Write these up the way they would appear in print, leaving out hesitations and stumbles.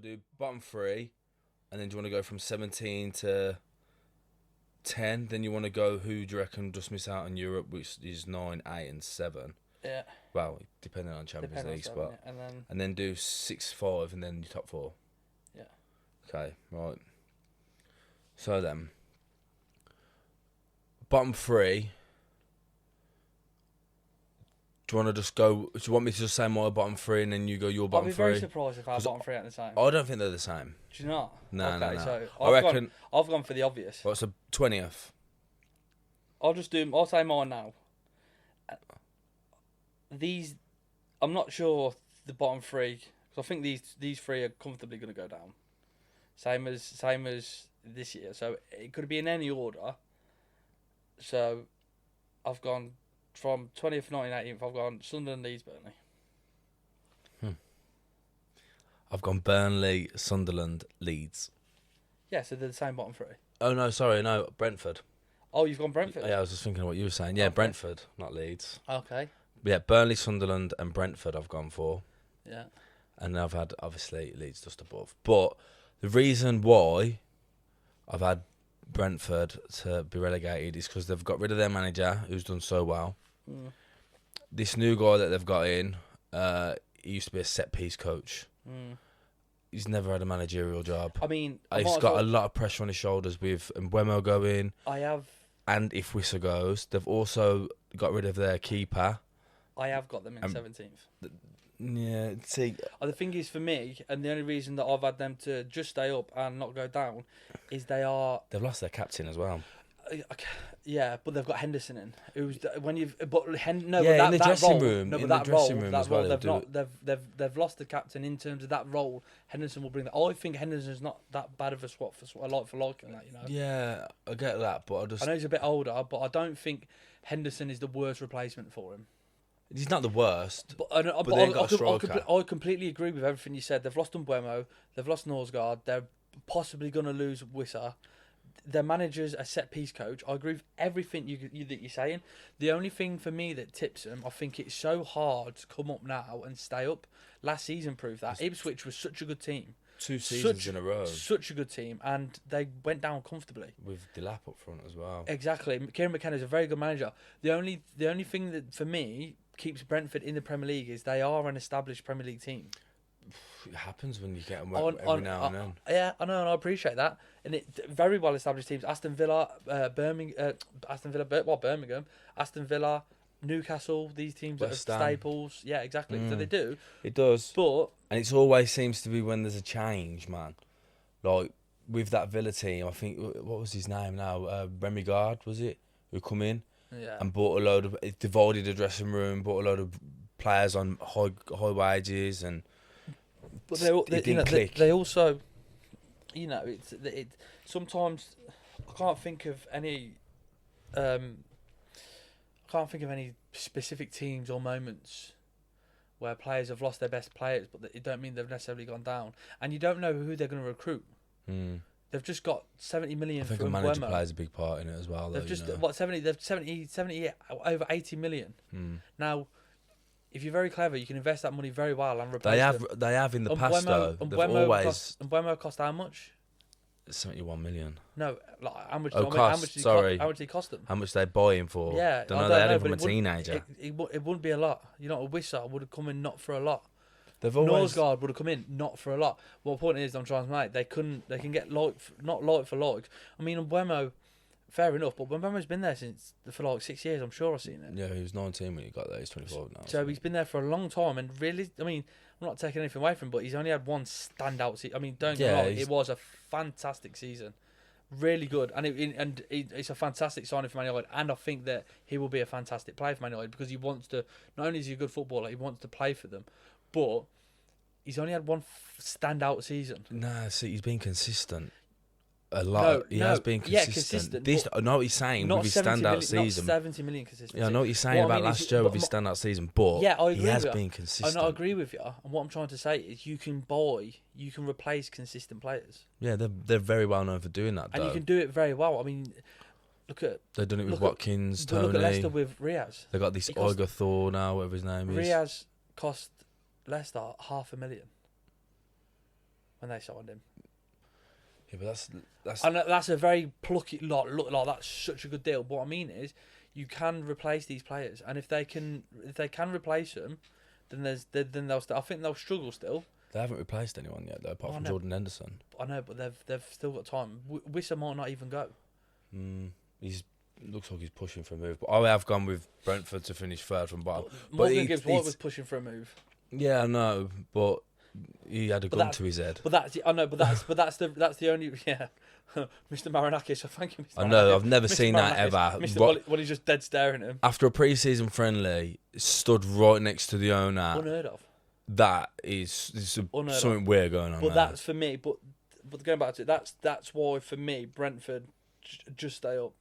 to do bottom three, and then do you want to go from 17 to 10? Then you want to go, who do you reckon just miss out on Europe, which is 9, 8, and 7? Yeah. Well, depending on Champions League spot. Yeah. And then do 6, 5, and then your top 4. Yeah. Okay, right. So then, bottom 3. Do you want to just go? Do you want me to just say my bottom 3 and then you go your bottom 3? I'd be very surprised if our bottom 3 aren't the same. I don't think they're the same. Do you not? No, okay, no. So I reckon I've gone for the obvious. What's the 20th? I'll say mine now. These, I'm not sure the bottom 3 because I think these 3 are comfortably going to go down. Same as this year. So it could be in any order. So I've gone from 20th, 19th, 18th. I've gone Sunderland, Leeds, Burnley. I've gone Burnley, Sunderland, Leeds. Yeah, so they're the same bottom 3. Oh no, sorry, no, Brentford. Oh, you've gone Brentford? Yeah, I was just thinking of what you were saying. Yeah, Okay. Brentford, not Leeds. Okay. Yeah, Burnley, Sunderland, and Brentford I've gone for. Yeah. And I've had, obviously, Leeds just above. But the reason why I've had Brentford to be relegated is because they've got rid of their manager, who's done so well. Mm. This new guy that they've got in, he used to be a set-piece coach. Mm. He's never had a managerial job. I mean, He's got a lot of pressure on his shoulders with Mbeumo going. I have And if Wissa goes, they've also got rid of their keeper. got them in 17th. Yeah, see, The thing is, for me, and the only reason that I've had them to just stay up and not go down, is they've lost their captain as well. Yeah, but they've got Henderson in. Who's when you've in the dressing room as well. They've lost the captain in terms of that role. Henderson will bring that. I think Henderson's not that bad of a swap for like in that, you know. Yeah, I get that, but I know he's a bit older, but I don't think Henderson is the worst replacement for him. He's not the worst. But I I completely agree with everything you said. They've lost Mbeumo, they've lost Norsgaard, they're possibly going to lose Wissa. Their manager's a set-piece coach. I agree with everything that you're saying. The only thing for me that tips them, I think it's so hard to come up now and stay up. Last season proved that. Ipswich was such a good team. 2 seasons in a row. Such a good team, and they went down comfortably. With Delap up front as well. Exactly. Kieran McKenna is a very good manager. The only thing that, for me, keeps Brentford in the Premier League is they are an established Premier League team. It happens when you get them every now and then. Yeah, I know, and I appreciate that. And it very well established teams: Aston Villa, Birmingham, Aston Villa, Newcastle. These teams that are staples. Yeah, exactly. So they do. It does. And it always seems to be when there's a change, man. Like with that Villa team, I think what was his name now? Remy Gard, was it? Who come in and bought a load of divided the dressing room, bought a load of players on high wages and. But they also, you know, it sometimes I can't think of any specific teams or moments where players have lost their best players, but it don't mean they've necessarily gone down. And you don't know who they're going to recruit. They've just got 70 million. I think a manager plays a big part in it as well. They've just what 70? They've 70 over 80 million. Now. If you're very clever, you can invest that money very well and replace them. They have in the past though. They've always. Mbeumo cost how much? 71 million. No, like how much? Oh, how much did he cost them? How much they buy him for? Yeah, don't know. They had him from a teenager. It wouldn't be a lot. You know, a Wissa would have come in not for a lot. They've always. Norsgaard would have come in not for a lot. What point is I'm trying to make? They can get not like for like. I mean, Mbeumo. Fair enough, but Mbeumo's been there for like 6 years. I'm sure I've seen it. Yeah, he was 19 when he got there. He's 24 now. So he's been there for a long time, and really, I mean, I'm not taking anything away from him, but he's only had one standout season. I mean, don't get me wrong, it was a fantastic season, really good, and it's a fantastic signing for Man United, and I think that he will be a fantastic player for Man United because he wants to. Not only is he a good footballer, he wants to play for them, but he's only had one standout season. Nah, see, he's been consistent. A lot. He has been consistent. I know what he's saying with his standout season. Not 70 million consistent. Yeah, I know what you're saying about last year with his standout season, but he has been consistent. I agree with you. And what I'm trying to say is you can replace consistent players. Yeah, they're very well known for doing that, and you can do it very well. I mean, they've done it with Watkins, Tony. Look at Leicester with Riaz. They got this Igor Thor now, whatever his name is. Riaz cost Leicester $500,000. when they signed him. Yeah, but that's and that's a very plucky. Look, that's such a good deal. But what I mean is, you can replace these players, and if they can replace them, then they'll. I think they'll struggle still. They haven't replaced anyone yet, though, apart from Jordan Henderson. I know, but they've still got time. Wissa might not even go. Looks like he's pushing for a move. But I have gone with Brentford to finish third from bottom. Morgan Gibbs-White was pushing for a move. Yeah, I know, but he had a gun to his head. But that's the only Mr. Marinakis. So thank you, Mr. I know, Marinakis. I've never seen that ever. When he's just dead staring at him. After a pre-season friendly, stood right next to the owner. Unheard of. That is something weird going on. But that's for me. But going back to it, that's why for me Brentford just stay up.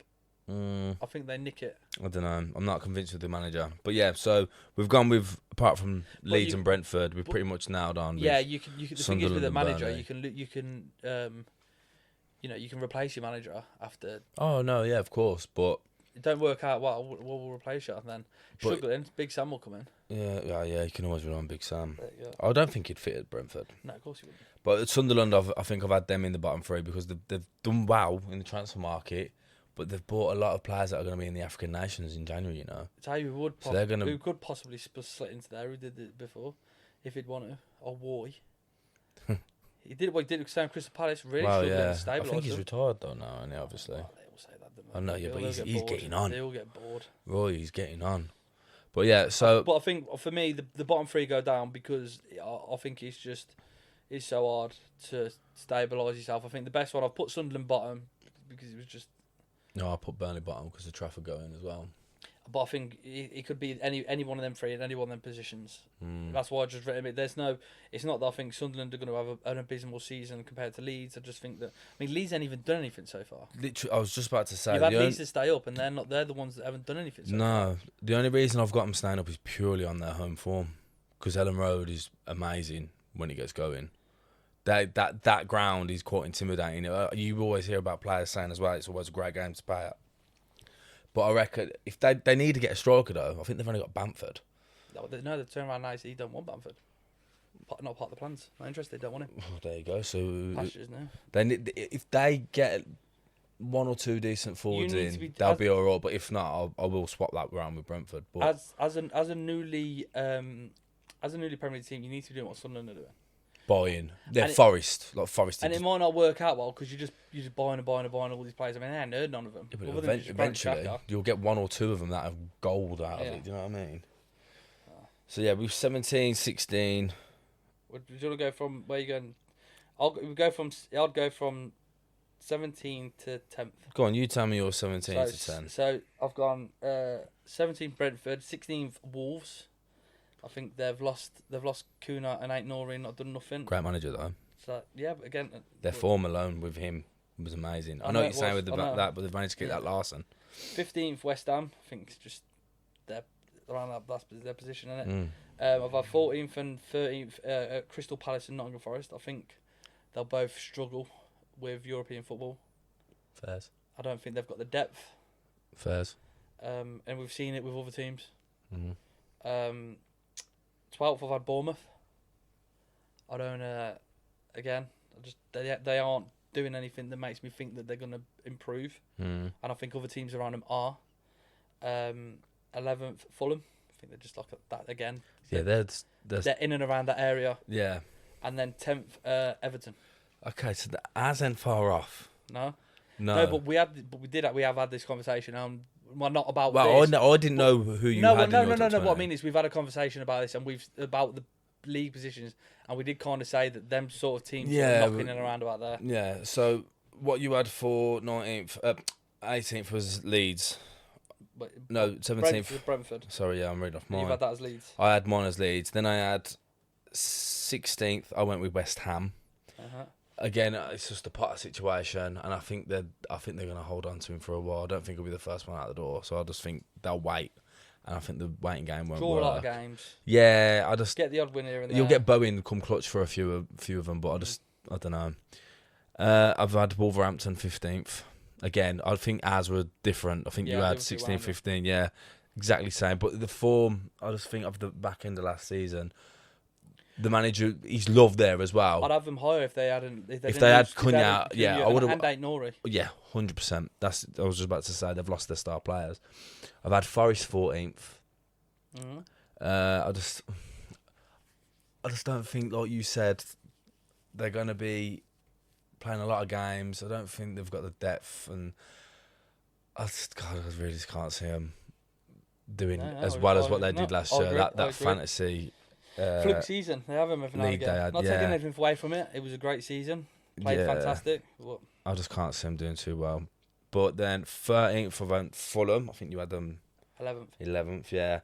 I think they nick it. I don't know. I'm not convinced with the manager. But yeah, so we've gone with, apart from Leeds and Brentford, we've pretty much nailed on. Yeah, you can. The thing is with the manager, you can replace your manager after. Oh no, yeah, of course, but it don't work out well. We'll replace you, and then struggling. Big Sam will come in. Yeah. You can always rely on Big Sam. I don't think he'd fit at Brentford. No, of course he wouldn't. But at Sunderland, I think I've had them in the bottom three because they've done well in the transfer market. But they've bought a lot of players that are going to be in the African nations in January, you know. It's how we could possibly split into there. Who did it before, if he'd want to, or Wary. He did what he did with Crystal Palace. Really struggling to stabilise. I think he's retired though now, isn't he? Obviously. They all say that. I know, yeah, but he's getting on. They all get bored. Roy, he's getting on. But yeah, so. But I think for me, the bottom three go down because I think it's so hard to stabilise yourself. I think the best one I've put Sunderland bottom because it was just. No, I put Burnley bottom because the Trafford go in as well. But I think it could be any one of them three in any one of them positions. That's why I just written it. It's not that I think Sunderland are going to have an abysmal season compared to Leeds. I just think that Leeds ain't even done anything so far. Literally, I was just about to say you've had Leeds to stay up, and they're the ones that haven't done anything. So far. The only reason I've got them staying up is purely on their home form because Ellen Road is amazing when he gets going. That ground is quite intimidating. You always hear about players saying as well, it's always a great game to play at. But I reckon if they need to get a striker though, I think they've only got Bamford. No, they turn around nice. He don't want Bamford. Not part of the plans. Not interested. They don't want him. Oh, there you go. So Pastures now. If they get one or two decent forwards they'll be alright. But if not, I will swap that around with Brentford. But as a newly Premier League team, you need to be doing what Sunderland are doing. Buying, Forest. And it might not work out well because you're just buying all these players. I ain't heard none of them. Yeah, but eventually, you'll get one or two of them that have gold out of it. Do you know what I mean? So yeah, we've 17, 16. Do you want to go from where you going? I'd go from 17 to 10th. Go on, you tell me your 17 to 10. So I've gone 17 Brentford, 16th Wolves. I think they've lost Kuna and Ain't Nori, not done nothing. Great manager though. So yeah, but again, their form alone with him was amazing. I know what you're saying with that, but they've managed to get that Larson. 15th West Ham. I think it's just they're around their position, isn't it? I've had 14th and 13th Crystal Palace and Nottingham Forest. I think they'll both struggle with European football. Fairs. I don't think they've got the depth. Fairs. And we've seen it with other teams. 12th, I've had Bournemouth. I don't. Again, they aren't doing anything that makes me think that they're going to improve. And I think other teams around them are. 11th, Fulham. I think they're just like that again. Yeah, they're in and around that area. Yeah. And then 10th, Everton. Okay, so ours ain't far off. No, but we have had this conversation. Well, not about. Well, this, I didn't know who you had. No. What I mean is, we've had a conversation about this, and about the league positions, and we did kind of say that them sort of teams are knocking and around about there. Yeah. So what you had for 18th was Leeds. No, 17th. Brentford. Sorry, yeah, I'm reading off mine. You've had that as Leeds. I had mine as Leeds. Then I had 16th. I went with West Ham. Again, it's just a Potter situation, and I think they're going to hold on to him for a while. I don't think he'll be the first one out the door, so I just think they'll wait, and I think the waiting game won't draw work. A lot of games. Yeah, I just get the odd win here and there. You'll get Bowen come clutch for a few of them, but I don't know. I've had Wolverhampton 15th. Again, I think ours were different. I think you had 16, 15. Yeah, exactly the same. But the form, I just think of the back end of last season. the manager, he's loved there as well. I'd have them higher if they hadn't. If they had Cunha, I would have. And ain't Nori. Yeah, 100%. I was just about to say they've lost their star players. I've had Forest 14th. Mm-hmm. I just don't think, like you said, they're going to be playing a lot of games. I don't think they've got the depth, and I really just can't see them doing as well as what they did last year. That fantasy fluke season, they have them every now and again. Not taking anything away from it. It was a great season. Played fantastic. I just can't see them doing too well. But then 13th, I went Fulham. I think you had them 11th. Yeah.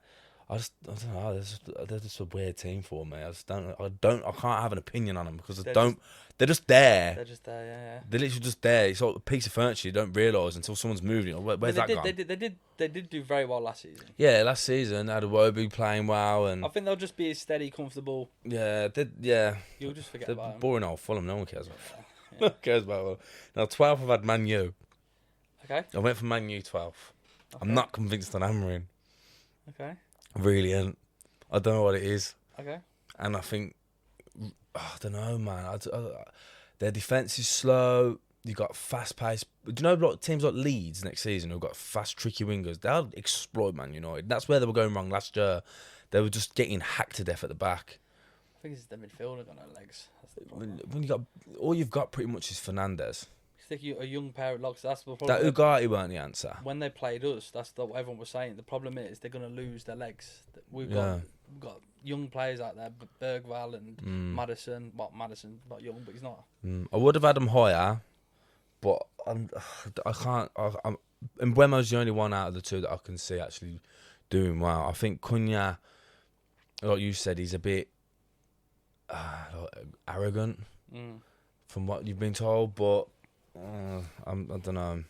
I don't know. They're just a weird team for me. I can't have an opinion on them because they're just there. They're just there, yeah. They're literally just there. It's like a piece of furniture you don't realise until someone's moved it. Where's that gone? They did do very well last season. Yeah, last season Adewobi playing well, and I think they'll just be steady, comfortable. Yeah, You'll just forget about them. Boring old Fulham. No one cares about them. No one cares about them. Now 12th, I've had Man U. Okay. I went for Man U 12th. Okay. I'm not convinced on hammering. Okay. I really ain't. I don't know what it is. Okay. And I think, I don't know, man. Their defence is slow. You got fast pace. Do you know like teams like Leeds next season who've got fast, tricky wingers? They'll exploit Man United. That's where they were going wrong last year. They were just getting hacked to death at the back. I think it's the midfielder got no legs. That's the problem. When you got all you've got pretty much is Fernandes. Stick a young pair of locks. That's the problem. That Ugarte weren't the answer. When they played us, that's what everyone was saying. The problem is they're going to lose their legs. We've got young players out there, Bergwall and Maddison. Well, Maddison's not young, but he's not. I would have had him higher, but I can't. And Mbeumo's the only one out of the two that I can see actually doing well. I think Cunha, like you said, he's a bit arrogant from what you've been told, but I don't know. I'm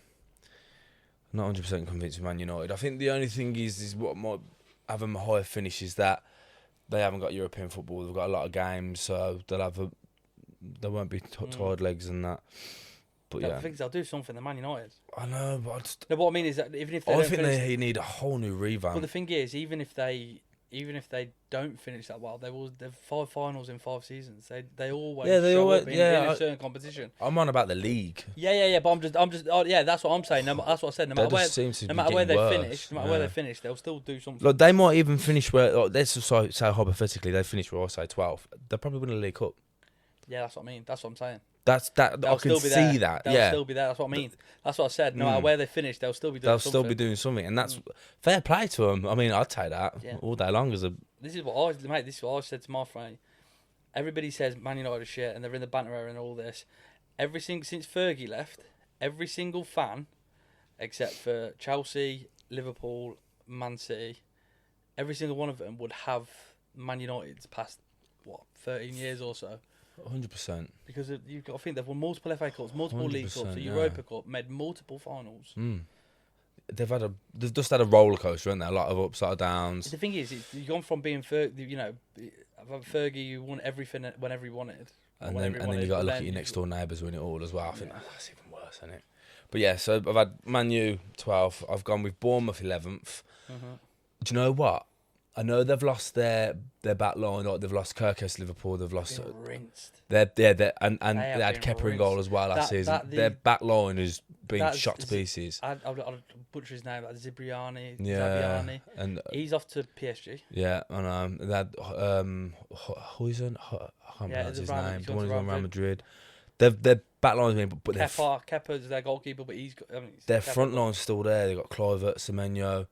not 100% convinced with Man United. I think the only thing is what might have them a higher finish is that they haven't got European football. They've got a lot of games, so they won't be tired legs and that. But I think they'll do something. The Man United. I know, but I just. No, what I mean is that even if they they need a whole new revamp. But the thing is, even if they don't finish that well, they've 5 finals in 5 seasons. They always show up in a certain competition. I'm on about the league. Yeah. But I'm just. That's what I'm saying. That's what I said. No matter where they finish, they'll still do something. Look, they might even finish where. Let's just say hypothetically, they finish where I say 12. They'll probably win a League Cup. Yeah, that's what I mean. That's what I'm saying. I can see that. They'll still be there. That's what I mean. That's what I said. No matter where they finish, they'll still be doing something. They'll still be doing something, and that's fair play to them. I mean, I'd take that all day long as a. This is what I said to my friend. Everybody says Man United are shit, and they're in the banter era and all this. Since Fergie left, every single fan, except for Chelsea, Liverpool, Man City, every single one of them would have Man United's past 13 years or so. 100%. Because you've got to think they've won multiple FA Cups, multiple League Cups, a Europa Cup, made multiple finals. They've just had a roller coaster, haven't they? A lot of ups, and downs. The thing is, you've gone from being Fergie, who won everything whenever he wanted, and then you got to look at your next door neighbours winning it all as well. I think that's even worse, isn't it? But yeah, so I've had Man U 12th. I've gone with Bournemouth 11th. Do you know what? I know they've lost their back line. Like they've lost Kirkes, Liverpool. They've lost. Rinsed. They had Kepa in goal as well last season. Their back line has been shot to pieces. I'll butcher his name. Zibriani. Yeah, Zabiani. And he's off to PSG. Yeah, and they had Huijsen. I can't pronounce his name. The one who's on Real Madrid. Their back line's been, but Kepa's their goalkeeper, but their front line's still there. They got Kluivert, Semenyo.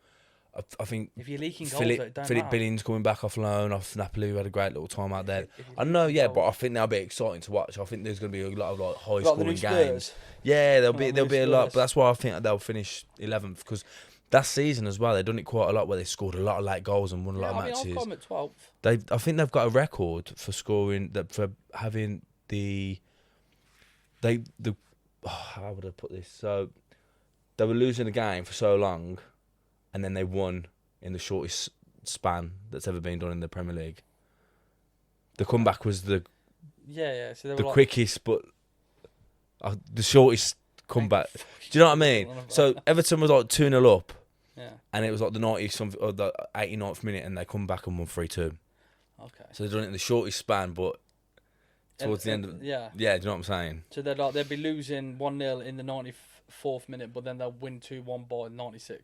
I think if you're leaking goals, Philip Billings coming back off loan off Napoli, who had a great little time out there. I know, but I think that'll be exciting to watch. I think there's going to be a lot of high scoring games. Yeah, there'll be a lot, but that's why I think they'll finish 11th because that season as well they've done it quite a lot where they scored a lot of late goals and won a lot of matches. I've got them at 12th. I think they've got a record for scoring for having how would I put this? So they were losing a game for so long. And then they won in the shortest span that's ever been done in the Premier League. The comeback was the so quickest, but the shortest comeback. Do you know what I mean? So Everton was like 2-0 up, and it was like the 90 something or the 89th minute, and they come back and won 3-2. Okay. So they've done it in the shortest span, but towards the end of... Yeah. Yeah, do you know what I'm saying? So they'd be losing 1-0 in the 94th minute, but then they'll win 2-1 by 96th.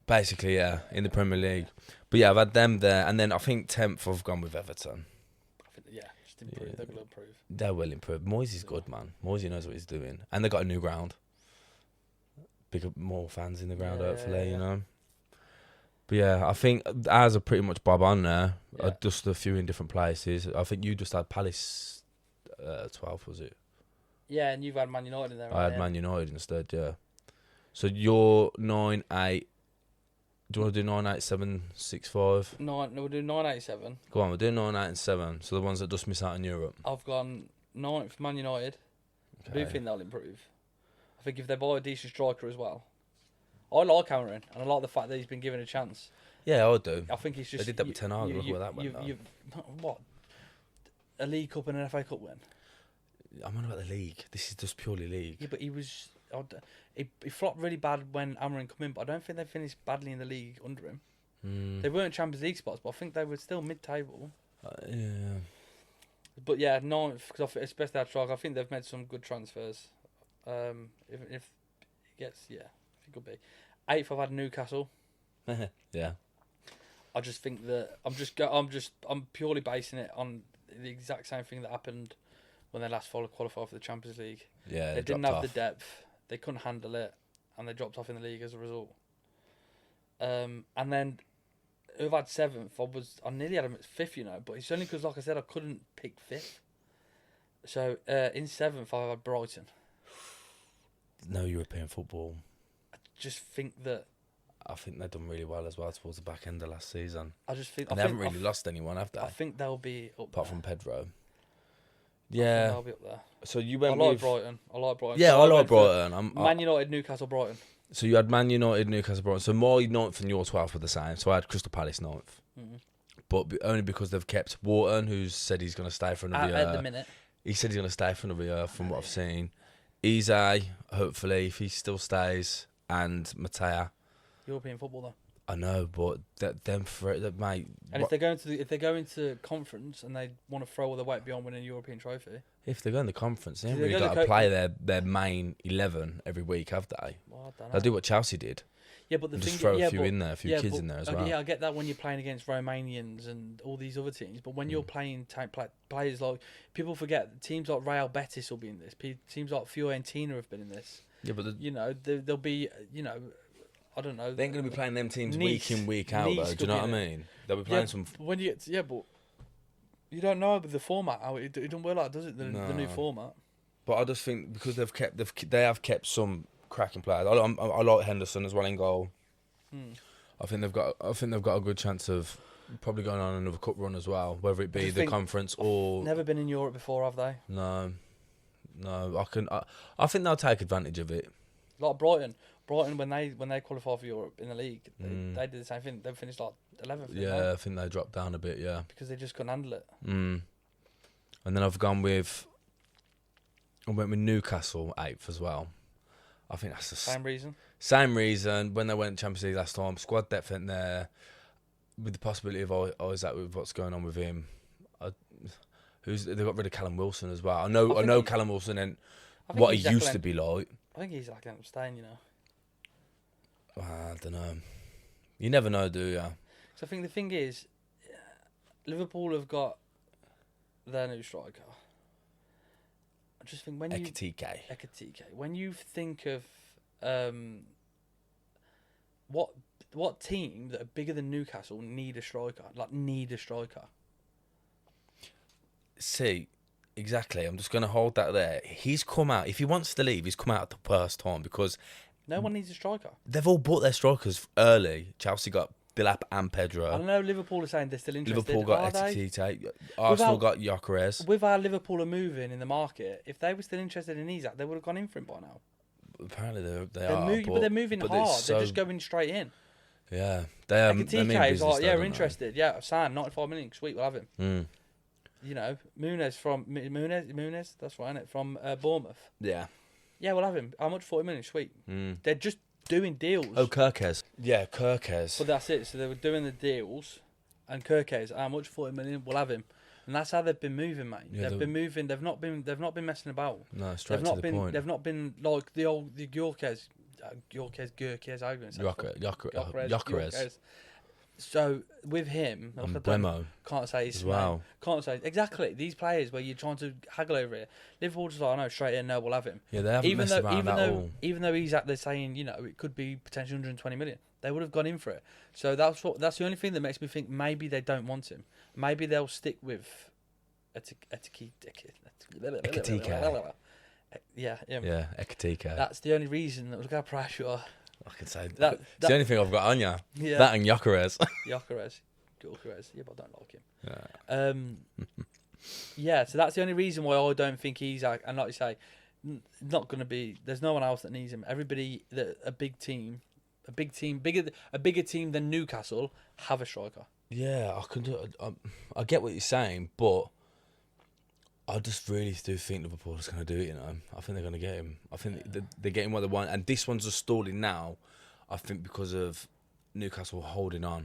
Basically, yeah, in the Premier League. But yeah, I've had them there, and then I think 10th I've gone with Everton. Just improve. Yeah. They will improve. They will improve. Moyes is good, man. Moyes knows what he's doing. And they got a new ground. More fans in the ground, hopefully, you know. But yeah, I think ours are pretty much bob on there. Yeah. Just a few in different places. I think you just had Palace 12th, was it? Yeah, and you've had Man United in there. I had Man United instead, yeah. So you're 9-8. Do you want to do 9, 8, 7, 6, 5? No, we'll do 9, 8, 7. Go on, we're doing 9, 8, and 7. So the ones that just miss out in Europe. I've gone 9th Man United. Okay. I do think they'll improve. I think if they buy a decent striker as well. I like Cameron, and I like the fact that he's been given a chance. Yeah, I do. I think he's just... They did that with Ten Hag. Look where that went, what? A League Cup and an FA Cup win? I'm on about the league. This is just purely league. Yeah, but he was... He flopped really bad when Amarin come in, but I don't think they finished badly in the league under him. They weren't Champions League spots, but I think they were still mid-table. Yeah. But yeah, 9th, because especially that strike, I think they've made some good transfers. If it gets, yeah, it could be. 8th, I've had Newcastle. Yeah. I just think that I'm purely basing it on the exact same thing that happened when they last qualified for the Champions League. Yeah, they didn't have the depth, they couldn't handle it, and they dropped off in the league as a result. And then who I've had 7th, I nearly had him at 5th, you know, but it's only because, like I said, I couldn't pick 5th. So in 7th, I had Brighton. No European football. I just think that. I think they've done really well as well towards the back end of last season. I just think. And they haven't really lost anyone, have they? I think they'll be up apart there. from Pedro. Yeah. They'll be up there. So you went I like with... Brighton. Yeah, so I like Brighton. Man United, Newcastle, Brighton. So you had Man United, Newcastle, Brighton. So my 9th and your 12th were the same. So I had Crystal Palace 9th. Mm-hmm. But only because they've kept Wharton, who's said he's going to stay for another year. At the minute. He said he's going to stay for another year from what I've seen. Eze, hopefully, if he still stays. And Matea. European football, though. I know, but mate. And if they go into conference and they want to throw all their weight beyond winning a European trophy, if they go in the conference, they haven't really got to play their main 11 every week, have they? Well, I don't know. They'll do what Chelsea did. Yeah, but just throw a few in there, a few kids in there as well. Yeah, I get that when you're playing against Romanians and all these other teams, but when you're playing players like, people forget teams like Real Betis will be in this. Teams like Fiorentina have been in this. Yeah, but they'll be, I don't know. They ain't going to be playing them teams week in, week out, though. Do you know what I mean? They'll be playing some... When you get but you don't know the format, how it doesn't work like, does it? The new format. But I just think because they have kept some cracking players. I like Henderson as well in goal. I think they've got a good chance of probably going on another cup run as well, whether it be the conference or... Never been in Europe before, have they? No. I think they'll take advantage of it. Like Brighton, when they qualified for Europe in the league, they did the same thing. They finished like 11th. Yeah, I think they dropped down a bit. Yeah, because they just couldn't handle it. And then I went with Newcastle 8th as well. I think that's the same reason. Same reason when they went Champions League last time. Squad depth in there, with the possibility of Isaac with what's going on with him. They got rid of Callum Wilson as well. I know Callum Wilson and what he used to be like. I think he's like staying, you know. I don't know. You never know, do you? So I think the thing is, Liverpool have got their new striker. I just think when Ekitike. When you think of what team that are bigger than Newcastle need a striker? See, exactly. I'm just going to hold that there. He's come out. If he wants to leave, he's come out at the worst time because no one needs a striker. They've all bought their strikers early. Chelsea got Bilap and Pedro. I know Liverpool are saying they're still interested. Liverpool got Ekitike. Arsenal got Gyökeres. With our Liverpool are moving in the market, if they were still interested in Isaac, they would have gone in for him by now. Apparently they are. But they're moving hard. They're just going straight in. Yeah. They are. Ekitike is like, yeah, we're interested. Yeah, Sam, 95 million. Sweet, we'll have him. You know, Muniz, that's right, isn't it? From Bournemouth. Yeah. Yeah, we'll have him. How much? 40 million, sweet. They're just doing deals. Oh, Kirkes. Yeah, Kirkes. But that's it. So they were doing the deals. and Kirkes, how much? 40 million, we'll have him. And that's how they've been moving, mate. Yeah, they've been moving. They've not been messing about. No, straight to the point. They've not been like the Gyökeres, I was going to say. So with him, can't say his name. Can't say exactly these players where you're trying to haggle over it. Liverpool just like, no, straight in, no, we'll have him. Yeah, they haven't messed around at all. Even though he's out there saying, you know, it could be potentially 120 million, they would have gone in for it. So that's the only thing that makes me think maybe they don't want him. Maybe they'll stick with Ekitike. Yeah, Yeah, Ekitike. That's the only reason. Look how proud you are. I can say that. It's the only thing I've got on you. Yeah. That and Gyökeres. Gyökeres. Yeah, but I don't like him. Yeah. Yeah, so that's the only reason why I don't think he's, and like you say, not going to be. There's no one else that needs him. Everybody, a bigger team than Newcastle, have a striker. Yeah, I get what you're saying, but I just really do think Liverpool's going to do it, you know. I think they're going to get him. I think they're getting what they want. And this one's just stalling now, I think, because of Newcastle holding on.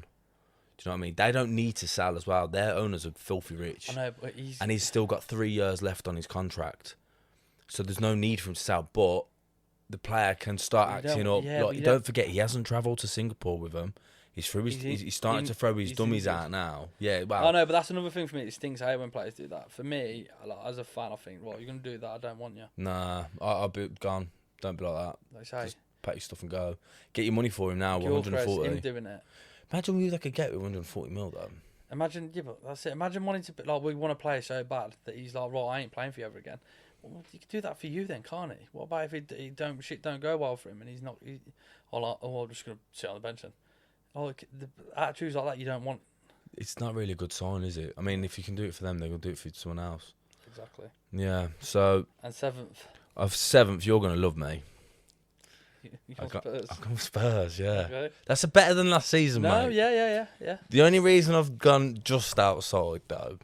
Do you know what I mean? They don't need to sell as well. Their owners are filthy rich. I know, but he's still got 3 years left on his contract. So there's no need for him to sell. But the player can start acting up. Yeah, don't forget, he hasn't travelled to Singapore with them. He's starting to throw his dummies out now. Yeah, well. I know, but that's another thing for me. It stinks out when players do that. For me, like, as a fan, I think, well, you're going to do that, I don't want you. Nah, I'll be gone. Don't be like that. Like say. Just pack your stuff and go. Get your money for him now, 140. Him doing it. Imagine who they could get with 140 mil, though. Imagine, yeah, but that's it. Imagine wanting to, like, we want to play so bad that he's like, right, I ain't playing for you ever again. Well, he could do that for you then, can't he? What about if he don't go well for him and he's not, I'm just going to sit on the bench then. Oh, the attitudes like that you don't want. It's not really a good sign, is it? I mean, if you can do it for them, they're going to do it for someone else. Exactly. Yeah, so... And 7th. Of 7th, you're going to love me. Spurs. I've gone Spurs, yeah. Okay. That's better than last season, mate. No, yeah. The only reason I've gone just outside, though,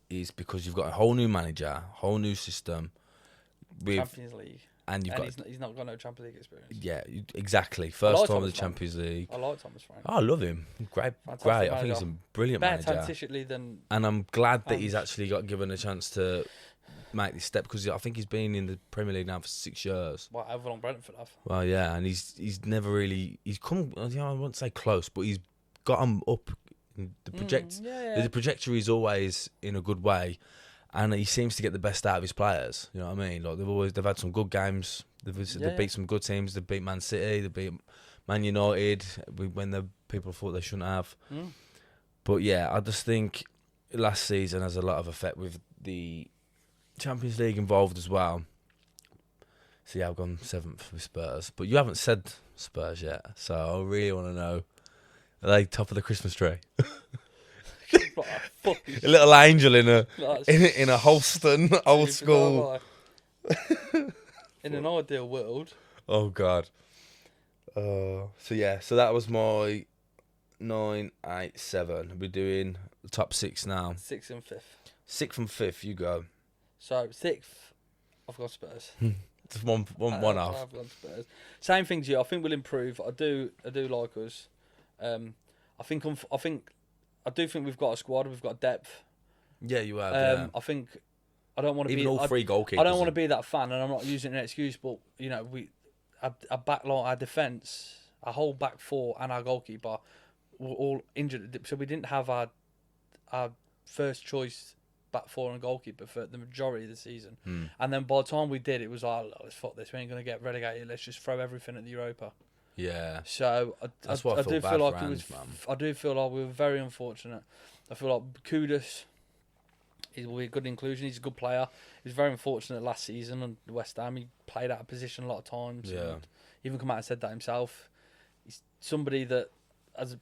is because you've got a whole new manager, whole new system. With Champions League. And he's not got no Champions League experience. Yeah, exactly. First time with the Champions League. I like Thomas Frank. Oh, I love him. Great. I think he's a brilliant manager. Better tactically than... And I'm glad that he's actually got given a chance to make this step, because I think he's been in the Premier League now for 6 years. Well, however long Brentford have. Well, yeah, and he's never really... He's come... I won't say close, but he's got him up. The trajectory is always in a good way. And he seems to get the best out of his players. You know what I mean? Like they've had some good games. They've beat some good teams. They beat Man City. They beat Man United when the people thought they shouldn't have. But yeah, I just think last season has a lot of effect with the Champions League involved as well. So yeah, I've gone 7th with Spurs. But you haven't said Spurs yet, so I really want to know: are they top of the Christmas tree? A little angel in a Holston old school. In an ideal world. Oh God. So that was my 9, 8, 7. We're doing the top 6 now. 6th and 5th. 6th and 5th, you go. So 6th, I've got Spurs. Just one off. I've got Spurs. Same thing to you. I think we'll improve. I do like us. I do think we've got a squad. We've got depth. Yeah, you have. I think I don't want to be all 3 goalkeepers. I don't want to be that fan, and I'm not using an excuse. But you know, our back line, our defence, our whole back 4, and our goalkeeper were all injured. So we didn't have our first choice back 4 and goalkeeper for the majority of the season. And then by the time we did, it was like, let's fuck this. We ain't gonna get relegated. Let's just throw everything at the Europa. Yeah. So I do feel like I do feel like we were very unfortunate. I feel like Kudus will be a good inclusion. He's a good player. He was very unfortunate last season on West Ham. He played out of position a lot of times. Yeah. He even come out and said that himself. He's somebody that, as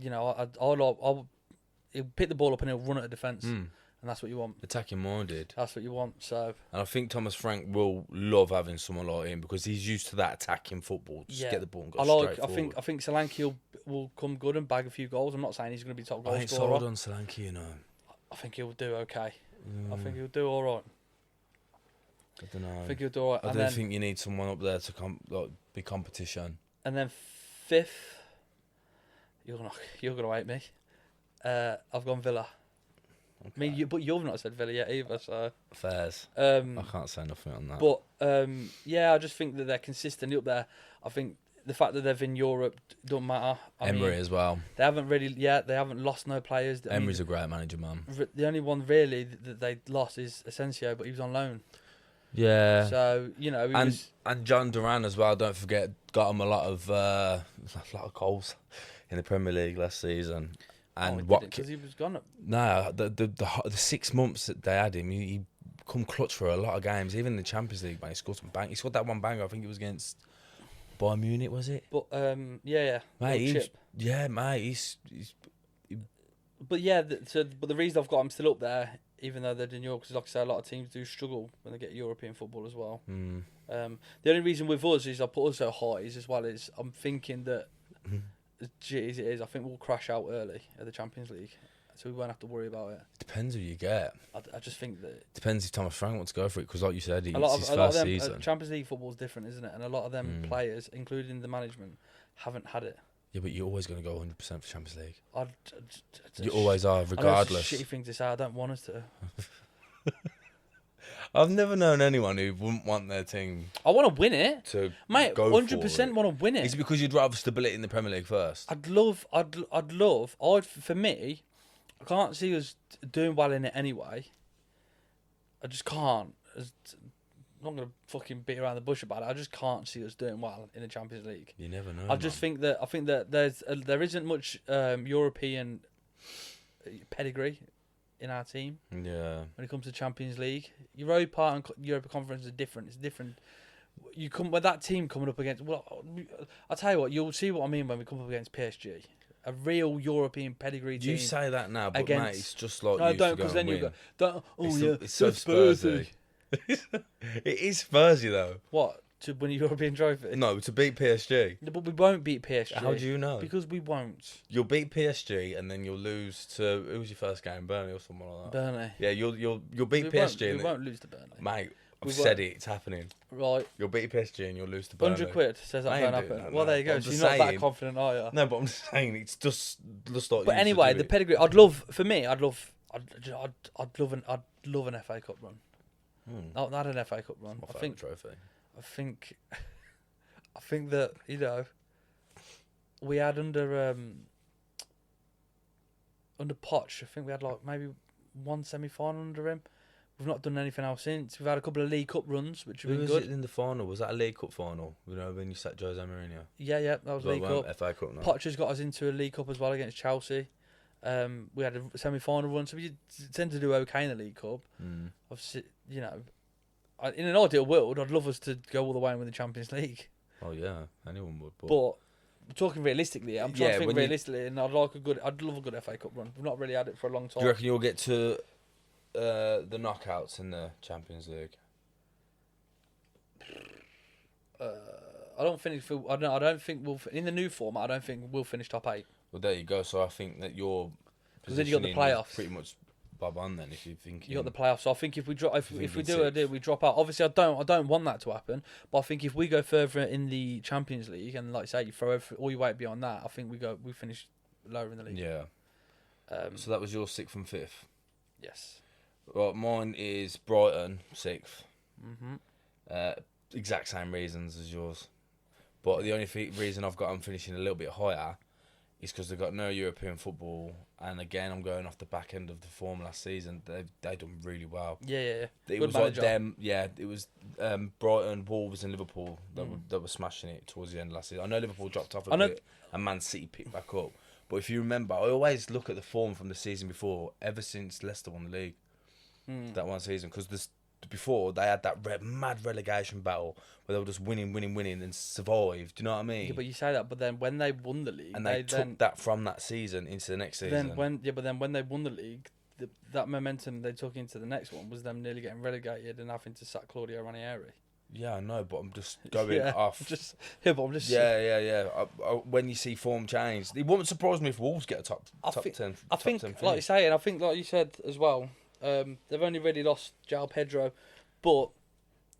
you know, he'll pick the ball up and he'll run at a defence. And that's what you want. Attacking minded. That's what you want. So. And I think Thomas Frank will love having someone like him, because he's used to that attacking football. Just get the ball and go straight forward. I think Solanke will come good and bag a few goals. I'm not saying he's going to be top goal scorer. I ain't sold on Solanke, you know. I think he'll do okay. I think he'll do all right. I don't know. I think he'll do all right. I don't think you need someone up there to be competition. And then 5th, you're gonna hate me. I've gone Villa. Okay. I mean, but you've not said Villa yet either, so... Fairs. I can't say nothing on that. But, I just think that they're consistently up there. I think the fact that they've in Europe don't matter. Emery as well. They haven't lost no players. Emery's a great manager, man. The only one really that they lost is Asensio, but he was on loan. Yeah. So, and John Duran as well, don't forget, got him a lot of goals in the Premier League last season. And because he was gone. No, the 6 months that they had him, he come clutch for a lot of games. Even in the Champions League, man, he scored some bang. He scored that one banger. I think it was against Bayern Munich, was it? But mate, he's. But the reason I've got him still up there, even though they're in Europe, because like I say, a lot of teams do struggle when they get European football as well. The only reason with us is I put us so high is as well as I'm thinking that. As shitty as it is, I think we'll crash out early at the Champions League, so we won't have to worry about it. Depends who you get. I just think that depends if Thomas Frank wants to go for it, because like you said, it's his a lot first of them, season. Champions League football is different, isn't it? And a lot of them players, including the management, haven't had it. Yeah, but you're always going to go 100% for Champions League. You you always are, regardless. It's a shitty thing to say. I don't want us to. I've never known anyone who wouldn't want their team. I want to win it, mate. 100% want to win it. Is it because you'd rather stability in the Premier League first? For me, I can't see us doing well in it anyway. I just can't. I'm not gonna fucking beat around the bush about it. I just can't see us doing well in the Champions League. You never know. I think that there isn't much European pedigree in our team. Yeah. When it comes to Champions League, Europa and Europa Conference are different. It's different. You come with that team coming up against. Well, I'll tell you what. You'll see what I mean when we come up against PSG, a real European pedigree team. You say that now, but mate, it's just like no, don't, because then you go. Don't. Oh it's so Spursy. It is Spursy though. What? To win a European trophy? No, to beat PSG. No, but we won't beat PSG. How do you know? Because we won't. You'll beat PSG and then you'll lose to who was your first game? Burnley or someone like that. Burnley. Yeah, you'll beat PSG. We won't lose to Burnley. Mate, I've said it. It's happening. Right. You'll beat PSG and you'll lose to Burnley. £100 says that won't happen. Well, there you go. So you're not that confident, are you? No, but I'm just saying it's just like. But anyway, the pedigree. I'd love an FA Cup run. Not an FA Cup run. I think trophy. I think that we had under Poch. I think we had like maybe one semi-final under him. We've not done anything else since. We've had a couple of League Cup runs, which have been good. Who was it in the final? Was that a League Cup final? You know, when you sat Jose Mourinho? Yeah, that was League Cup. FA Cup. No. Poch has got us into a League Cup as well against Chelsea. We had a semi-final run, so we tend to do okay in the League Cup. Obviously, in an ideal world, I'd love us to go all the way and win the Champions League. Oh yeah, anyone would. But talking realistically, I'm trying to think realistically, and I'd love a good FA Cup run. We've not really had it for a long time. Do you reckon you'll get to the knockouts in the Champions League? I don't think we'll in the new format. I don't think we'll finish top 8. Well, there you go. So I think that your because then you got the playoffs. Pretty much bob on then if you think you got the playoffs. So I think if we drop, if we do a deal, we drop out. Obviously, I don't want that to happen. But I think if we go further in the Champions League and like say you throw all your weight beyond that, I think we finish lower in the league. Yeah. So that was your 6th and 5th. Yes. Well, mine is Brighton 6th. Exact same reasons as yours, but the only reason I've got them finishing a little bit higher is because they've got no European football, and again I'm going off the back end of the form last season. They done really well. Yeah. It good was manager. like them. Yeah, it was Brighton, Wolves, and Liverpool that were smashing it towards the end of last season. I know Liverpool dropped off a bit, and Man City picked back up. But if you remember, I always look at the form from the season before, ever since Leicester won the league, that one season, because before they had that mad relegation battle where they were just winning and survived. Do you know what I mean? Yeah, but you say that, but then when they won the league, and they took that from that season into the next season. When they won the league, that momentum they took into the next one was them nearly getting relegated and having to sack Claudio Ranieri. Yeah, I know, but I'm just going off. Yeah. When you see form change, it wouldn't surprise me if Wolves get a top 10. I think, like you say, and I think, like you said as well, they've only really lost João Pedro, but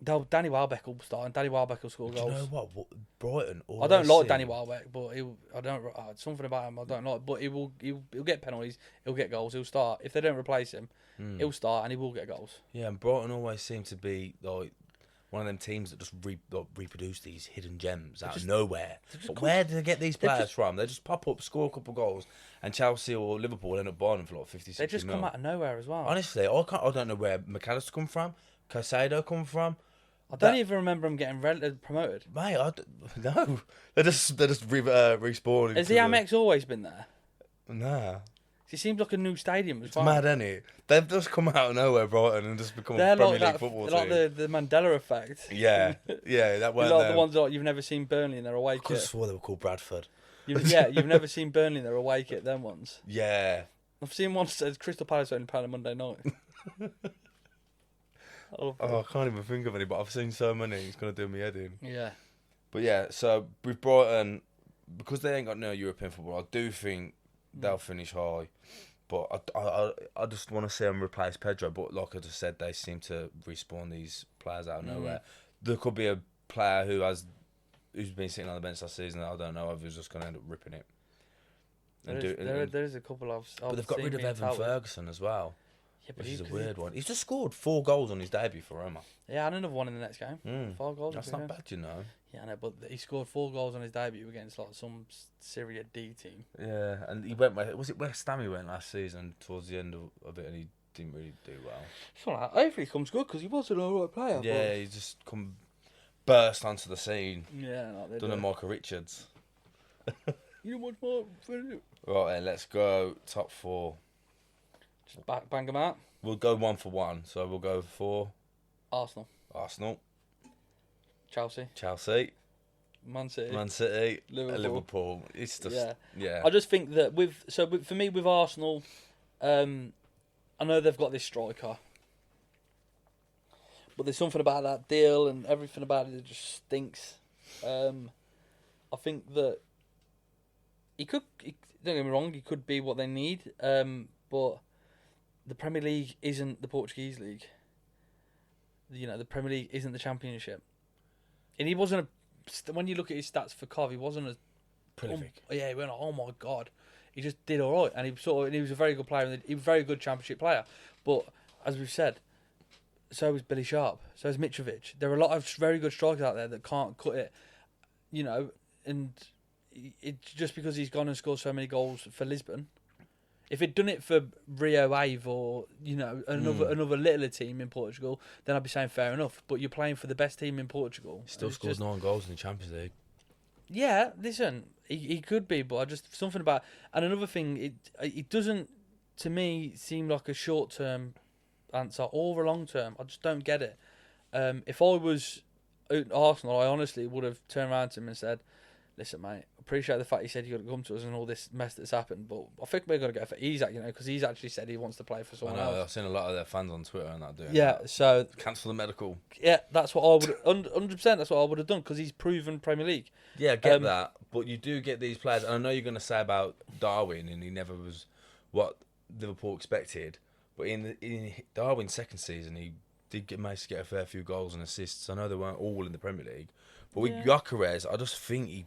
Danny Welbeck will start, and Danny Welbeck will score goals. Do you know what Brighton? I don't like Danny Welbeck, but something about him I don't like. But he'll get penalties, he'll get goals, he'll start. If they don't replace him, he'll start and he will get goals. Yeah, and Brighton always seem to be like one of them teams that just reproduce these hidden gems out of nowhere. But where do they get these players from? They just pop up, score a couple of goals, and Chelsea or Liverpool end up buying them for like 50, 60 They just come out of nowhere as well. Honestly, I don't know where McAllister come from, Caicedo come from. I don't even remember them getting promoted. Mate, no. They're just respawning. Has the Amex always been there? Nah. It seems like a new stadium. It's mad, isn't it? They've just come out of nowhere, Brighton, and just become a Premier League football team. Like the Mandela effect. Yeah, that was like the ones that you've never seen Burnley in their away kit. I could have swore they were called Bradford. You've never seen Burnley in their away kit, them ones. Yeah. I've seen one that says Crystal Palace only play on Monday night. I can't even think of any, but I've seen so many, it's going to do me head in. Yeah. But yeah, so with Brighton, because they ain't got no European football, I do think they'll finish high. But I just want to see them replace Pedro. But like I just said, they seem to respawn these players out of nowhere. There could be a player who's been sitting on the bench last season that I don't know of who's just going to end up ripping it. There is a couple of... But they've got rid of Evan Ferguson as well. Yeah, but which is a weird one. He's just scored 4 goals on his debut for Roma. Yeah, and another one in the next game. 4 goals. That's not bad, you know. Yeah, I know, but he scored 4 goals on his debut against like some Serie D team. Yeah, and he went. Was it West Ham he went last season towards the end of it, and he didn't really do well. It's all right. Hopefully he comes good because he was an alright player. Yeah, he just burst onto the scene. Yeah, like done a Michael Richards. You want more? Right then, let's go top 4. Just bang them out. We'll go 1 for 1. So we'll go for Arsenal. Chelsea. Man City. Liverpool. It's just yeah. I just think that for me with Arsenal, I know they've got this striker, but there's something about that deal and everything about it that just stinks. I think that don't get me wrong, he could be what they need, but the Premier League isn't the Portuguese league. You know, the Premier League isn't the Championship. And he wasn't when you look at his stats for Cov, he wasn't as prolific. He went, oh my God. He just did all right. And he was a very good player. He was a very good Championship player. But, as we've said, so is Billy Sharp. So is Mitrovic. There are a lot of very good strikers out there that can't cut it. You know, and it's just because he's gone and scored so many goals for Lisbon. If he'd done it for Rio Ave or, you know, another littler team in Portugal, then I'd be saying fair enough. But you're playing for the best team in Portugal. He still scores 9 goals in the Champions League. Yeah, listen, he could be, but I just something about... And another thing, it doesn't, to me, seem like a short-term answer or a long-term. I just don't get it. If I was at Arsenal, I honestly would have turned around to him and said, listen, mate, appreciate the fact you said you're going to come to us and all this mess that's happened, but I think we're going to go for Isak, you know, because he's actually said he wants to play for someone else. I've seen a lot of their fans on Twitter and that doing that. So cancel the medical. Yeah, that's what I would 100%. That's what I would have done because he's proven Premier League. Yeah, I get that, but you do get these players, and I know you're going to say about Darwin, and he never was what Liverpool expected, but in Darwin's second season, he did manage to get a fair few goals and assists. I know they weren't all in the Premier League, but with Gyökeres, I just think he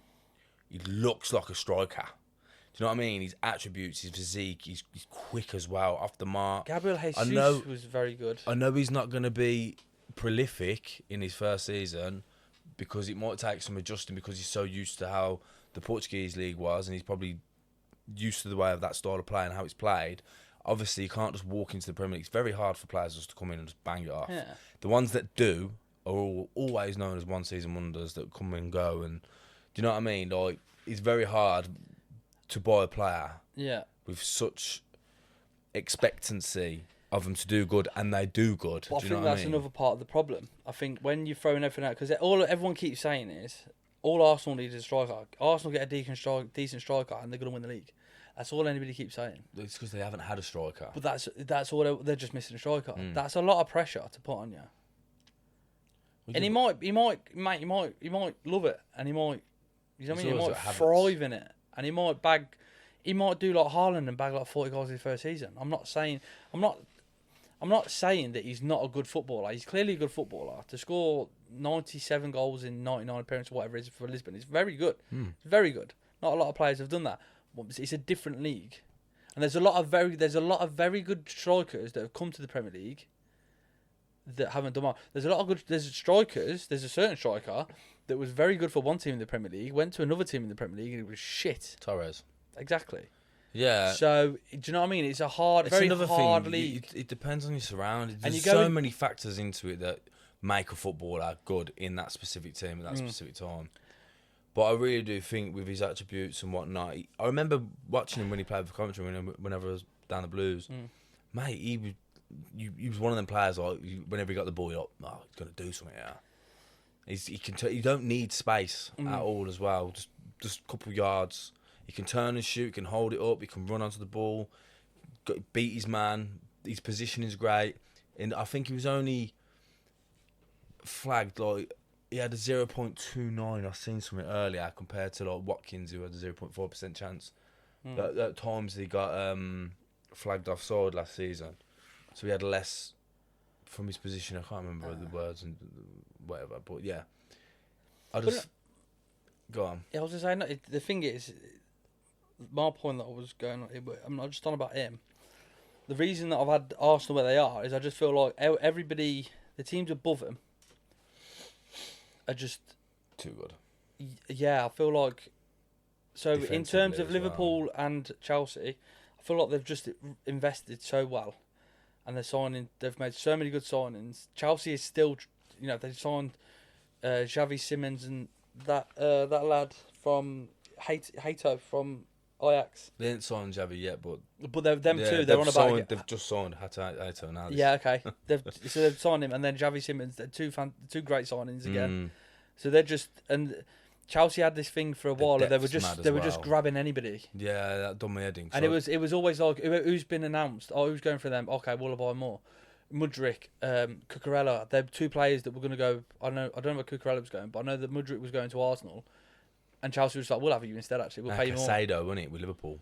looks like a striker. Do you know what I mean? His attributes, his physique, he's quick as well, off the mark. Gabriel Jesus was very good. I know he's not going to be prolific in his first season because it might take some adjusting because he's so used to how the Portuguese league was and he's probably used to the way of that style of play and how it's played. Obviously, you can't just walk into the Premier League. It's very hard for players just to come in and just bang it off. Yeah. The ones that do are always known as one-season wonders that come and go and... Do you know what I mean? Like, it's very hard to buy a player with such expectancy of them to do good, and they do good. But I think that's another part of the problem. I think when you're throwing everything out, because everyone keeps saying is, all Arsenal need is a striker. Arsenal get a decent striker, and they're going to win the league. That's all anybody keeps saying. It's because they haven't had a striker. But that's all they're just missing a striker. That's a lot of pressure to put on you. And he might love it, and he might. You know what I mean? He might thrive in it, and he might do like Haaland and bag like 40 goals in his first season. I'm not I'm not saying that he's not a good footballer. He's clearly a good footballer. To score 97 goals in 99 appearances, whatever it is for Lisbon, it's very good. It's very good. Not a lot of players have done that. It's a different league, and there's a lot of very good strikers that have come to the Premier League that haven't done well. There's a certain striker that was very good for one team in the Premier League, went to another team in the Premier League, and it was shit. Torres. Exactly. Yeah. So, do you know what I mean? It's a very hard league. It depends on your surroundings. There's so many factors into it that make a footballer good in that specific team at that specific time. But I really do think with his attributes and whatnot, I remember watching him when he played for Coventry whenever I was down the Blues. Mate, he was one of them players, like, whenever he got the ball, you're like, oh, he's going to do something here. You don't need space at all as well. Just a couple of yards. He can turn and shoot, he can hold it up, he can run onto the ball, beat his man. His position is great. And I think he was only flagged, like, he had a 0.29, I've seen something earlier, compared to like Watkins, who had a 0.4% chance. At times he got flagged offside last season. So he had less from his position. I can't remember the words and whatever, but yeah. Go on. Yeah, I was just saying, the thing is, my point that I was going on, I'm not just on about him. The reason that I've had Arsenal where they are is I just feel like everybody, the teams above them, are just too good. Yeah, I feel like. So in terms of Liverpool and Chelsea, I feel like they've just invested so well, and they've made so many good signings. Chelsea is still, they signed Xavi Simons and that lad from Hato from Ajax. They didn't sign Xavi yet, but they're on about. They've just signed Hato now. Yeah, okay. They've signed him, and then Xavi Simons. They're two great signings again. So they're just, and Chelsea had this thing for a while, and they were just grabbing anybody. Yeah, that done my head in. And it was always like, who's been announced? Oh, who's going for them? Okay, we'll buy more. Mudryk, Cucurella, they're two players that were going to go. I don't know where Cucurella was going, but I know that Mudryk was going to Arsenal, and Chelsea was like, we'll have you instead. Actually, we'll pay you more. Casado, wasn't it, with Liverpool?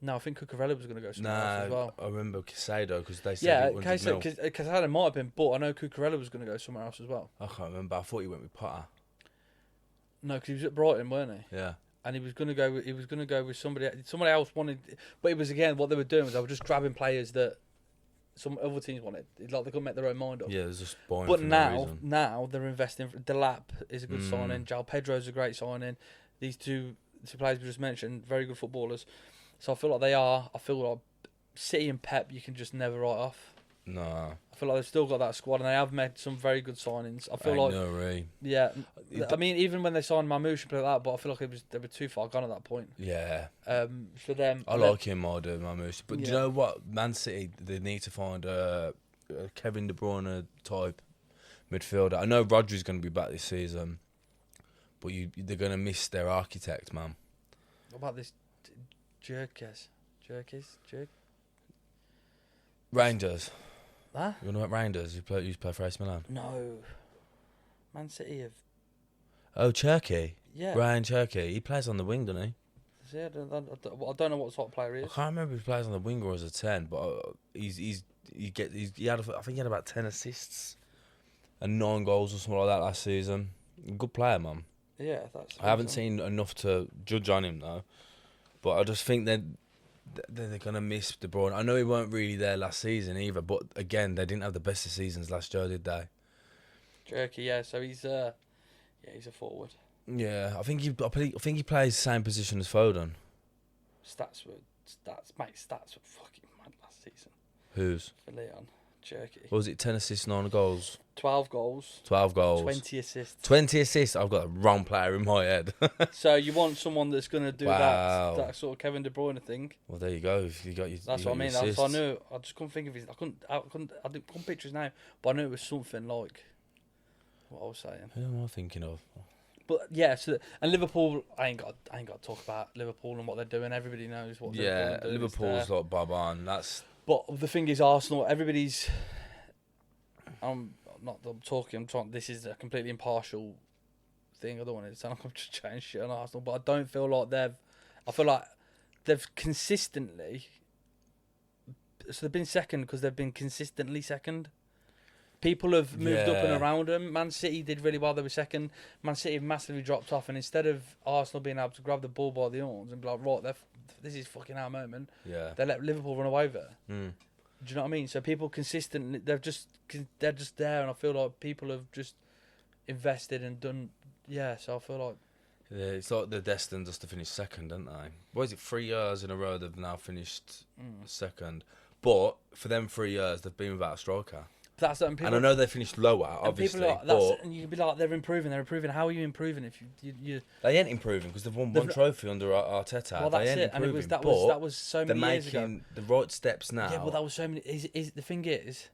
No, I think Cucurella was going to go somewhere else as well. I remember Casado because they said Casado might have been, but I know Cucurella was going to go somewhere else as well. I can't remember. I thought he went with Potter. No, because he was at Brighton, weren't he? Yeah. And he was going to go with somebody. Somebody else wanted, but it was again what they were doing was they were just grabbing players that some other teams wanted. It's like they couldn't make their own mind up. Yeah, there's just buying. But now they're investing. Delap is a good signing. João Pedro's a great signing. These two players we just mentioned, very good footballers. So I feel like they are. I feel like City and Pep, you can just never write off. No. I feel like they've still got that squad, and they have made some very good signings. I feel like. No, Ray. Yeah, I mean, even when they signed Mamouche and like that, but I feel like they were too far gone at that point. Yeah. For them, I like him more than Mamouche, but do you know what? Man City, they need to find a Kevin De Bruyne type midfielder. I know Rodri's going to be back this season, but they're going to miss their architect, man. What about this Jerkes? Rangers. Huh? You know what Rangers? You play for AC Milan? No. Man City have... Oh, Cherky? Yeah. Ryan Cherky. He plays on the wing, doesn't he? Yeah, I don't know what sort of player he is. I can't remember if he plays on the wing or as a 10, but I think he had about 10 assists and 9 goals or something like that last season. Good player, man. Yeah, I haven't seen enough to judge on him though, but I just think they're gonna miss De Bruyne. I know he weren't really there last season either, but again, they didn't have the best of seasons last year, did they? Jerky, yeah. So he's a forward. Yeah, I think he plays the same position as Foden. Stats were fucking mad last season. Whose? For Leon. Jerky. What was it? 10 assists, 9 goals. 12 goals. 12 goals. 20 assists. 20 assists. I've got the wrong player in my head. So you want someone that's going to do that sort of Kevin De Bruyne thing? Well, there you go. If you got your, that's what I mean. That's what I knew. I just couldn't think of his. I couldn't picture his name, but I knew it was something like what I was saying. Who am I thinking of? But yeah, and Liverpool. I ain't got to talk about Liverpool and what they're doing. Everybody knows what. Yeah, Liverpool's like bob on. That's. But the thing is, Arsenal. Everybody's. I'm talking. This is a completely impartial thing. I don't want to sound like I'm just chatting shit on Arsenal, but I don't feel like I feel like they've consistently they've been second because they've been consistently second. People have moved up and around them. Man City did really well. They were second. Man City have massively dropped off. And instead of Arsenal being able to grab the ball by the horns and be like, right, this is fucking our moment, they let Liverpool run away with it. Do you know what I mean? So people consistently, they're just there. And I feel like people have just invested and done, so I feel like. Yeah, it's like they're destined just to finish second, aren't they? What is it, 3 years in a row they've now finished second. But for them 3 years, they've been without a striker. And I know they finished lower, obviously. And you can be like, they're improving. How are you improving if you They ain't improving because they've won one trophy under Arteta. Well, that's they ain't it. improving. And that was so many years ago. They're making the right steps now. Yeah, but that was so many. The thing is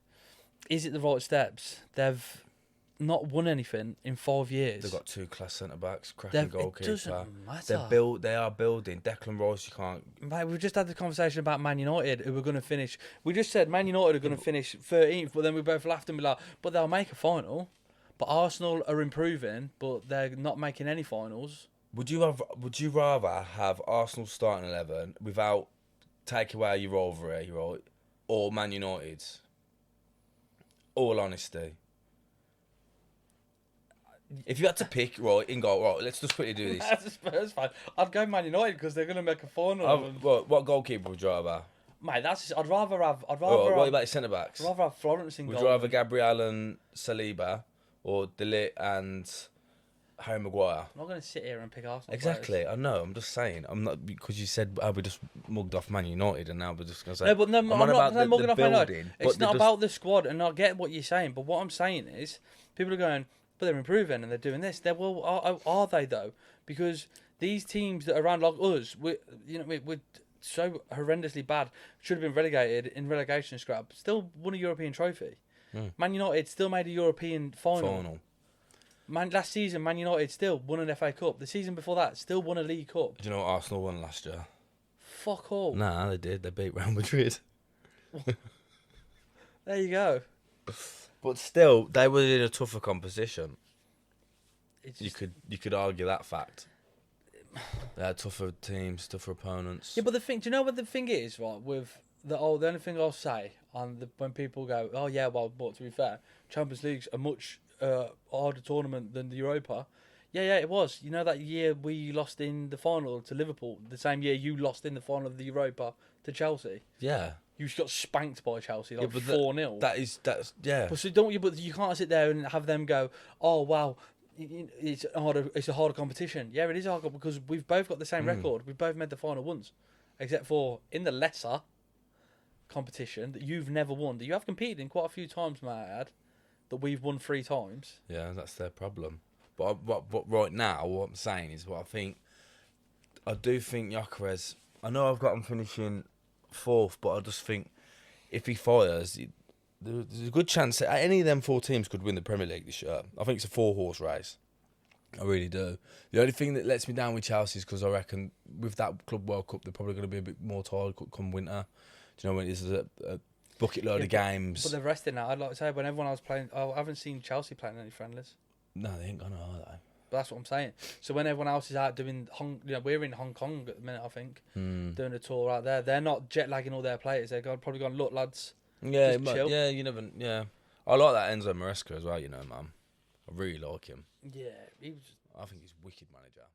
it the right steps? They've not won anything in 5 years. They've got 2 class centre backs, cracking goalkeeper. It doesn't matter. They are building. Declan Rice, you can't. Mate, we've just had the conversation about Man United, who were going to finish. We just said Man United are going to finish 13th, but then we both laughed and be like, but they'll make a final. But Arsenal are improving, but they're not making any finals. Would you rather have Arsenal starting 11 without taking away your rivalry, right, or Man United's? All honesty. If you had to pick, right, and go, right, let's just quickly do this. That's a Spurs fan. I'd go Man United because they're going to make a final. What goalkeeper would you rather? Mate, I'd rather have. What about your centre backs? I'd rather have Florence in goal. Would you rather Gabriel and Saliba, or De Ligt and Harry Maguire? I'm not going to sit here and pick Arsenal. Exactly, players. I know. I'm just saying. I'm not, because you said we just mugged off Man United, and now we're just going to say. No, but I'm not mugging off Man United. It's not about the squad, and I get what you're saying. But what I'm saying is, people are going, but they're improving and they're doing this. Are they though? Because these teams that are around like us, we're so horrendously bad. Should have been relegated in relegation scrap. Still won a European trophy. Man United still made a European final. Last season, Man United still won an FA Cup. The season before that, still won a League Cup. Do you know what Arsenal won last year? Fuck all. Nah, they did. They beat Real Madrid. There you go. But still, they were in a tougher composition. You could argue that fact. They had tougher teams, tougher opponents. Yeah, but do you know what the thing is, right? With the only thing I'll say when people go, oh yeah, but to be fair, Champions League's a much harder tournament than the Europa. Yeah, it was. You know that year we lost in the final to Liverpool, the same year you lost in the final of the Europa to Chelsea. Yeah. You got spanked by Chelsea, 4-0. That's yeah. But but you can't sit there and have them go, oh wow, it's a harder competition. Yeah, it is harder because we've both got the same record. We've both made the final once, except for in the lesser competition that you've never won. That you have competed in quite a few times, may I add, that we've won 3 times. Yeah, that's their problem. But right now, what I'm saying is, I do think Gyökeres. I know I've got him finishing 4th, but I just think if he fires, there's a good chance that any of them 4 teams could win the Premier League this year. I think it's a 4-horse race. I really do. The only thing that lets me down with Chelsea is because I reckon with that Club World Cup, they're probably going to be a bit more tired come winter. Do you know when it's a bucket load of games? But they're resting now. I'd like to say when everyone else playing, I haven't seen Chelsea playing any friendlies. No, they ain't gonna, are they? But that's what I'm saying. So when everyone else is out doing, we're in Hong Kong at the minute, I think, doing a tour out there. They're not jet lagging all their players. They're probably going, look, lads. Yeah, yeah, you never. Yeah, I like that Enzo Maresca as well. You know, man, I really like him. Yeah, he was. I think he's a wicked manager.